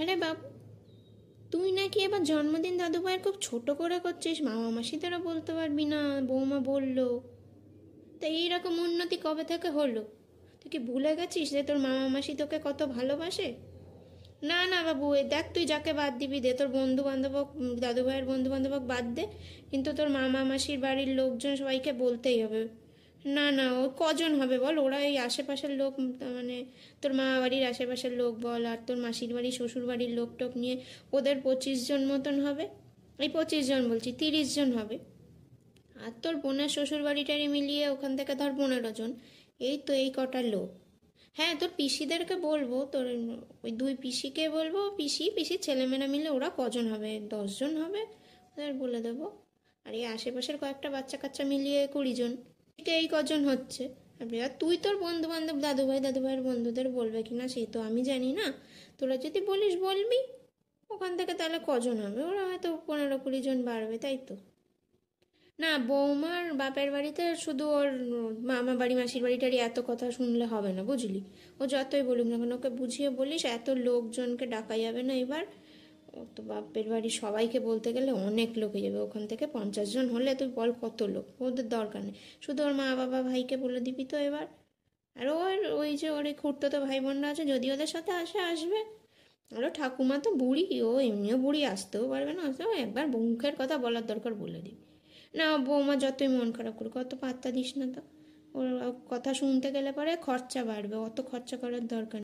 হ্যাঁ বাবু, তুই নাকি এবার জন্মদিন দাদু ভাইয়ের খুব ছোট করে করছিস, মামা মাসি তারা বলতে পারবি না, বৌমা বললো। তা এইরকম উন্নতি কবে থেকে হলো? তুই কি ভুলে গেছিস যে তোর মামা মাসি তোকে কত ভালোবাসে? না না বাবু, এ দেখ তুই যাকে বাদ দিবি দে, তোর বন্ধু বান্ধব, দাদু ভাইয়ের বন্ধু বান্ধব বাদ দে, কিন্তু তোর মামা মাসির বাড়ির লোকজন সবাইকে বলতেই হবে। না না, ও কজন হবে বল? ওরা এই আশেপাশের লোক, মানে তোর মা বাড়ির আশেপাশের লোক বল, আর তোর মাসির বাড়ি শ্বশুর বাড়ির লোক টোক নিয়ে ওদের 25 জন মতন হবে। এই 25 জন বলছি, 30 জন হবে। আর তোর বোনের শ্বশুর বাড়িটারি মিলিয়ে ওখান থেকে ধর 15 জন। এই তো এই কটা লোক। হ্যাঁ, তোর পিসিদেরকে বলবো, তোর ওই দুই পিসিকে বলবো, পিসি পিসির ছেলেমেয়েরা মিলে ওরা কজন হবে, 10 জন হবে, ওদের বলে দেবো। আর এই আশেপাশের কয়েকটা বাচ্চা কাচ্চা মিলিয়ে 20 জন। এটা এই কজন হচ্ছে। আর এবার তুই তোর বন্ধু বান্ধব, দাদু ভাইয়ের বন্ধুদের বলবে কিনা সে তো আমি জানি না। তোরা যদি বলিস বলবি। ওখান থেকে তাহলে কজন হবে? ওরা হয়তো 15-20 জন বাড়বে, তাই তো। না, বৌমার বাপের বাড়িতে শুধু ওর মামা বাড়ি মাসির বাড়িটারই এত কথা শুনলে হবে না, বুঝলি? ও যতই বলুক না কেন, ওকে বুঝিয়ে বলিস এত লোকজনকে ডাকা যাবে না এবার। ও তো বাপের বাড়ির সবাইকে বলতে গেলে অনেক লোক হয়ে যাবে, ওখান থেকে 50 জন হলে তুই বল কত লোক, ওদের দরকার নেই। শুধু ওর মা বাবা ভাইকে বলে দিবি তো এবার। আর ওর ওই যে ওর এই খুড়তো ভাই বোনরা আছে, যদি ওদের সাথে আসবে। আরও ঠাকুমা তো বুড়ি, ও এমনিও বুড়ি, আসতেও পারবে না, আসতেও একবার মুখের কথা বলার দরকার বলে দিবি। না, বৌমা যতই মন খারাপ করুক অত পাত্তা দিস না তো। ওর কথা শুনতে গেলে পরে খরচা বাড়বে, অত খরচা করার দরকার নেই।